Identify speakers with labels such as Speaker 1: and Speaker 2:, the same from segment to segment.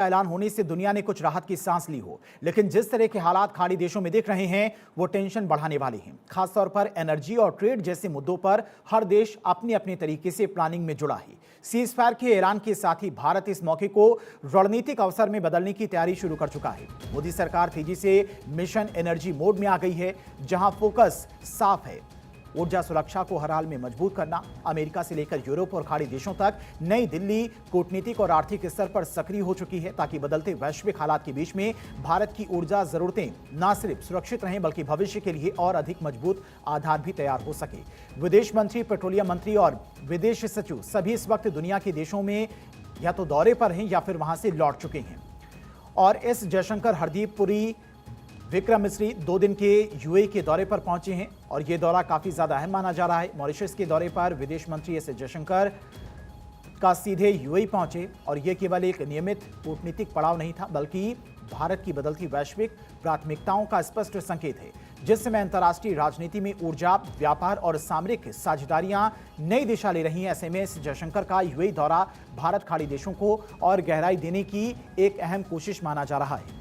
Speaker 1: ऐलान होने से दुनिया ने कुछ राहत की सांस ली हो, लेकिन जिस तरह के हालात खाड़ी देशों में दिख रहे हैं वो टेंशन बढ़ाने वाले हैं। खासतौर पर एनर्जी और ट्रेड जैसे मुद्दों पर हर देश अपने अपने तरीके से प्लानिंग में जुड़ा है। सीज फायर के ऐलान के साथ ही भारत इस मौके को रणनीतिक अवसर में बदलने की तैयारी शुरू कर चुका है। मोदी सरकार तेजी से मिशन एनर्जी मोड में आ गई है, जहां फोकस साफ है, ऊर्जा सुरक्षा को हर हाल में मजबूत करना। अमेरिका से लेकर यूरोप और खाड़ी देशों तक नई दिल्ली कूटनीतिक और आर्थिक स्तर पर सक्रिय हो चुकी है, ताकि बदलते वैश्विक हालात के बीच में भारत की ऊर्जा जरूरतें न सिर्फ सुरक्षित रहें बल्कि भविष्य के लिए और अधिक मजबूत आधार भी तैयार हो सके। विदेश मंत्री, पेट्रोलियम मंत्री और विदेश सचिव सभी इस वक्त दुनिया के देशों में या तो दौरे पर हैं या फिर वहां से लौट चुके हैं। और एस जयशंकर, हरदीप पुरी, विक्रम मिस्री 2 दिन के यूएई के दौरे पर पहुंचे हैं और यह दौरा काफी ज्यादा अहम माना जा रहा है। मॉरिशस के दौरे पर विदेश मंत्री एस जयशंकर का सीधे यूएई पहुंचे और यह केवल एक नियमित कूटनीतिक पड़ाव नहीं था, बल्कि भारत की बदलती वैश्विक प्राथमिकताओं का स्पष्ट संकेत है। जिस समय अंतर्राष्ट्रीय राजनीति में ऊर्जा, व्यापार और सामरिक साझेदारियां नई दिशा ले रही हैं, ऐसे में एस जयशंकर का यूएई दौरा भारत खाड़ी देशों को और गहराई देने की एक अहम कोशिश माना जा रहा है।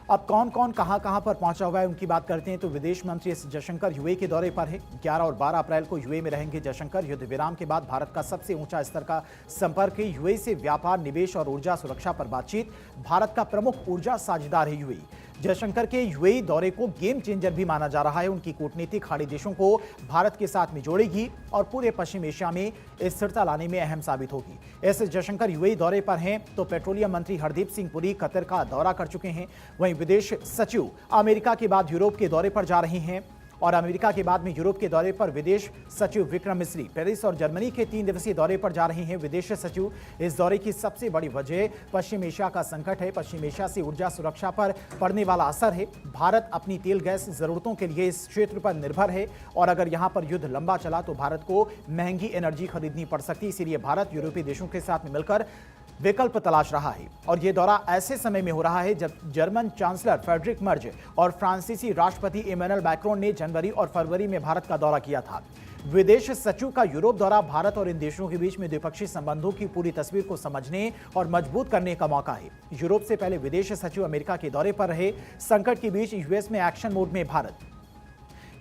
Speaker 1: अब कौन कौन कहां पर पहुंचा हुआ है उनकी बात करते हैं तो विदेश मंत्री एस जयशंकर यूएई के दौरे पर है। 11 और 12 अप्रैल को यूएई में रहेंगे जयशंकर। युद्ध विराम के बाद भारत का सबसे ऊंचा स्तर का संपर्क है। यूएई से व्यापार, निवेश और ऊर्जा सुरक्षा पर बातचीत। भारत का प्रमुख ऊर्जा साझेदार है यूएई। जयशंकर के यूएई दौरे को गेम चेंजर भी माना जा रहा है। उनकी कूटनीति खाड़ी देशों को भारत के साथ में जोड़ेगी और पूरे पश्चिम एशिया में स्थिरता लाने में अहम साबित होगी। एस जयशंकर यूएई दौरे पर हैं तो पेट्रोलियम मंत्री हरदीप सिंह पुरी कतर का दौरा कर चुके हैं। वहीं विदेश सचिव अमेरिका के बाद यूरोप के दौरे पर जा रहे हैं और अमेरिका के बाद में यूरोप के दौरे पर विदेश सचिव विक्रम मिस्री पेरिस और जर्मनी के 3 दिवसीय दौरे पर जा रहे हैं विदेश सचिव। इस दौरे की सबसे बड़ी वजह पश्चिम एशिया का संकट है। पश्चिम एशिया से ऊर्जा सुरक्षा पर पड़ने वाला असर है। भारत अपनी तेल गैस जरूरतों के लिए इस क्षेत्र पर निर्भर है और अगर यहां पर युद्ध लंबा चला तो भारत को महंगी एनर्जी खरीदनी पड़ सकती है। इसीलिए भारत यूरोपीय देशों के साथ में मिलकर विकल्प तलाश रहा है और यह दौरा ऐसे समय में हो रहा है जब जर्मन चांसलर फ्रेडरिक मर्ज और फ्रांसीसी राष्ट्रपति इमैनुअल मैक्रोन ने जनवरी और फरवरी में भारत का दौरा किया था। विदेश सचिव का यूरोप दौरा भारत और इन देशों के बीच में द्विपक्षीय संबंधों की पूरी तस्वीर को समझने और मजबूत करने का मौका है। यूरोप से पहले विदेश सचिव अमेरिका के दौरे पर रहे। संकट के बीच यूएस में एक्शन मोड में भारत।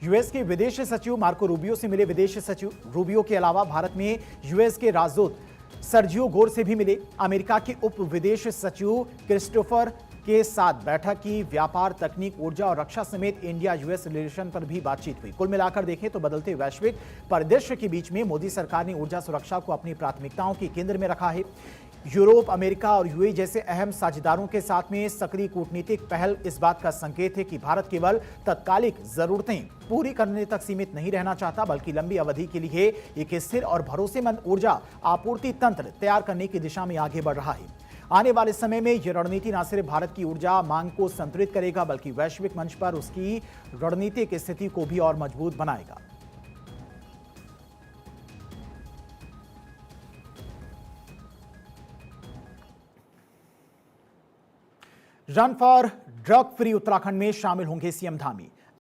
Speaker 1: यूएस के विदेश सचिव मार्को रूबियो से मिले विदेश सचिव। रूबियो के अलावा भारत में यूएस के राजदूत सर्जियो गोर से भी मिले। अमेरिका के उप विदेश सचिव क्रिस्टोफर के साथ बैठक की। व्यापार, तकनीक, ऊर्जा और रक्षा समेत इंडिया यूएस रिलेशन पर भी बातचीत हुई। कुल मिलाकर देखें तो बदलते वैश्विक परिदृश्य के बीच में मोदी सरकार ने ऊर्जा सुरक्षा को अपनी प्राथमिकताओं के केंद्र में रखा है। यूरोप, अमेरिका और यूएई जैसे अहम साझेदारों के साथ में सक्रिय कूटनीतिक पहल इस बात का संकेत है कि भारत केवल तत्कालिक जरूरतें पूरी करने तक सीमित नहीं रहना चाहता, बल्कि लंबी अवधि के लिए एक स्थिर और भरोसेमंद ऊर्जा आपूर्ति तंत्र तैयार करने की दिशा में आगे बढ़ रहा है। आने वाले समय में यह रणनीति न सिर्फ भारत की ऊर्जा मांग को संतुलित करेगा, बल्कि वैश्विक मंच पर उसकी रणनीतिक स्थिति को भी और मजबूत बनाएगा। Run for drug free Uttarakhand में शामिल होंगे सीएम धामी।